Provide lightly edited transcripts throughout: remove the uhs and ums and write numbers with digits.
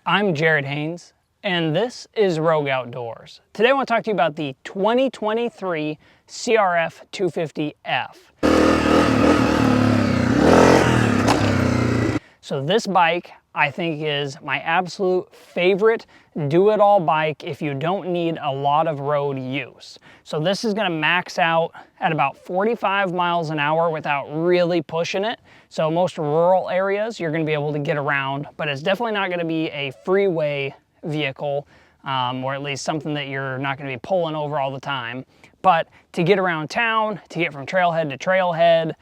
I'm Jared Haynes, and this is Rogue Outdoors. Today I want to talk to you about the 2023 CRF 250F. So this bike, I think, is my absolute favorite do-it-all bike if you don't need a lot of road use. So this is going to max out at about 45 miles an hour without really pushing it. So most rural areas you're going to be able to get around, but it's definitely not going to be a freeway vehicle, or at least something that you're not going to be pulling over all the time. But to get around town, to get from trailhead to trailhead,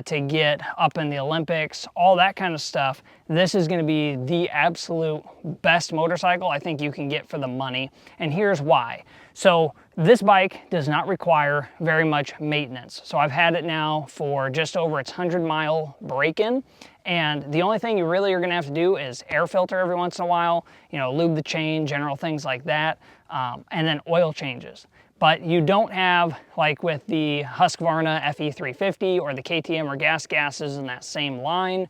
to get up in the Olympics, all that kind of stuff, this is going to be the absolute best motorcycle I think you can get for the money. And here's why. So this bike does not require very much maintenance. So I've had it now for just over its 100-mile break-in. And the only thing you really are going to have to do is air filter every once in a while, lube the chain, general things like that, and then oil changes. But you don't have, like with the Husqvarna FE350 or the KTM or GasGas in that same line,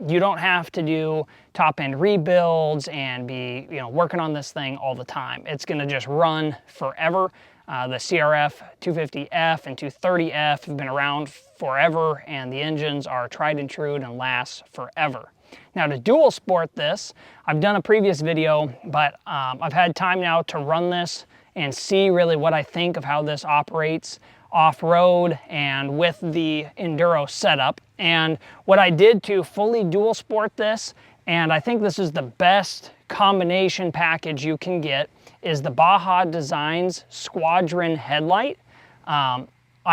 you don't have to do top-end rebuilds and be working on this thing all the time. It's going to just run forever. The CRF 250F and 230F have been around forever, and the engines are tried and true and last forever. Now to dual sport this, I've done a previous video, but I've had time now to run this and see really what I think of how this operates off-road and with the enduro setup. And what I did to fully dual sport this, and I think this is the best combination package you can get, is the Baja Designs Squadron headlight. I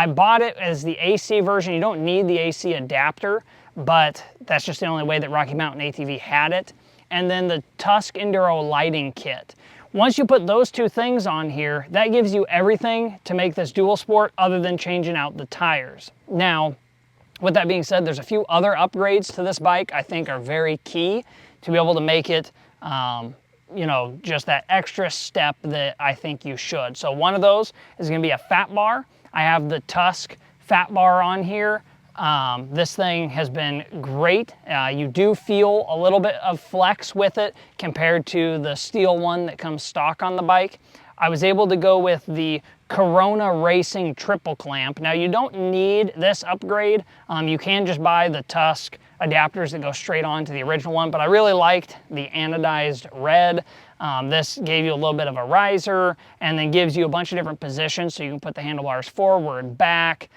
bought it as the AC version. You don't need the AC adapter, but that's just the only way that Rocky Mountain ATV had it. And then the Tusk Enduro lighting kit. Once you put those two things on here, that gives you everything to make this dual sport other than changing out the tires. Now, with that being said, there's a few other upgrades to this bike I think are very key to be able to make it, just that extra step that I think you should. So one of those is going to be a fat bar. I have the Tusk fat bar on here. This thing has been great. You do feel a little bit of flex with it compared to the steel one that comes stock on the bike. I was able to go with the Corona Racing triple clamp. Now you don't need this upgrade. You can just buy the Tusk adapters that go straight on to the original one, but I really liked the anodized red. This gave you a little bit of a riser and then gives you a bunch of different positions so you can put the handlebars forward, back,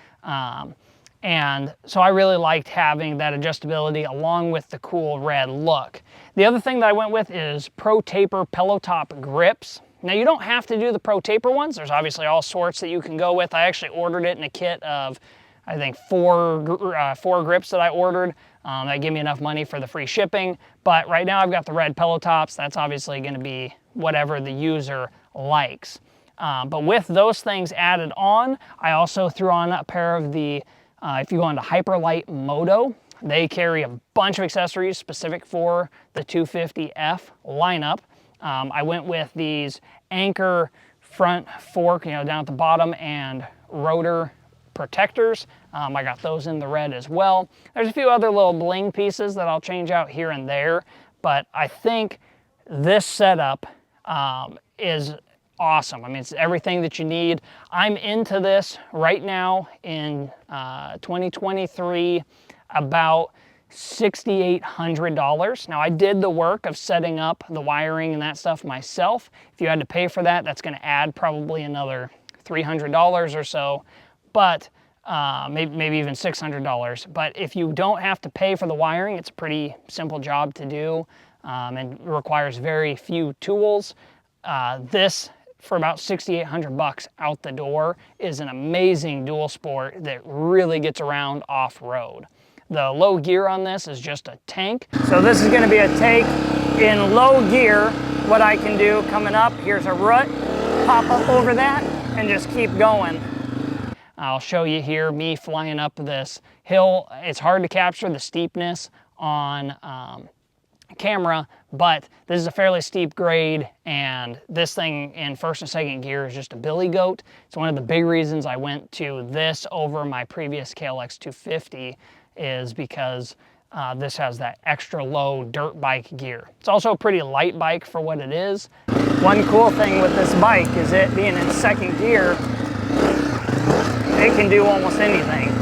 and so I really liked having that adjustability along with the cool red look. The other thing that I went with is Pro Taper Pillow Top grips. Now you don't have to do the Pro Taper ones. There's obviously all sorts that you can go with. I actually ordered it in a kit of, I think, four grips that I ordered. That gave me enough money for the free shipping. But right now I've got the red Pillow Tops. That's obviously going to be whatever the user likes. But with those things added on, I also threw on a pair of the if you go into Hyperlight Moto, they carry a bunch of accessories specific for the 250F lineup. I went with these anchor front fork, down at the bottom, and rotor protectors. I got those in the red as well. There's a few other little bling pieces that I'll change out here and there, but I think this setup is awesome. I mean, it's everything that you need. I'm into this right now in 2023, about $6,800. Now, I did the work of setting up the wiring and that stuff myself. If you had to pay for that, that's going to add probably another $300 or so, but maybe even $600. But if you don't have to pay for the wiring, it's a pretty simple job to do, and requires very few tools. This, for about 6,800 bucks out the door, is an amazing dual sport that really gets around off-road. The low gear on this is just a tank. So this is going to be a take in low gear. What I can do coming up, here's a rut, pop up over that and just keep going. I'll show you here me flying up this hill. It's hard to capture the steepness on camera, but this is a fairly steep grade, and this thing in first and second gear is just a billy goat. It's one of the big reasons I went to this over my previous KLX 250, is because this has that extra low dirt bike gear. It's also a pretty light bike for what it is. One cool thing with this bike is it being in second gear, it can do almost anything.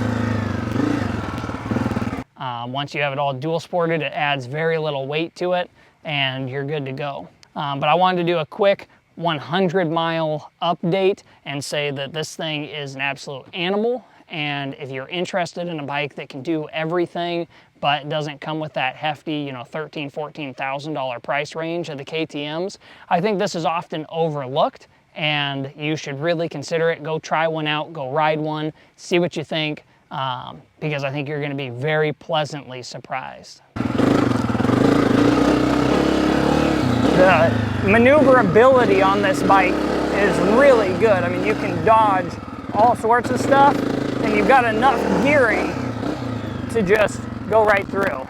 Once you have it all dual sported, it adds very little weight to it and you're good to go. But I wanted to do a quick 100-mile update and say that this thing is an absolute animal. And if you're interested in a bike that can do everything but doesn't come with that hefty, $13,000, $14,000 price range of the KTMs, I think this is often overlooked and you should really consider it. Go try one out, go ride one, see what you think, because I think you're going to be very pleasantly surprised. The maneuverability on this bike is really good. I mean, you can dodge all sorts of stuff, and you've got enough gearing to just go right through.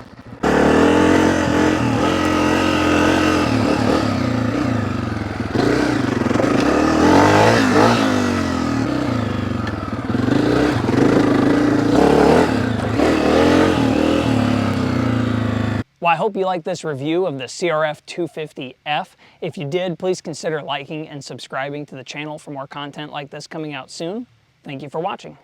Well, I hope you liked this review of the CRF 250F. If you did, please consider liking and subscribing to the channel for more content like this coming out soon. Thank you for watching.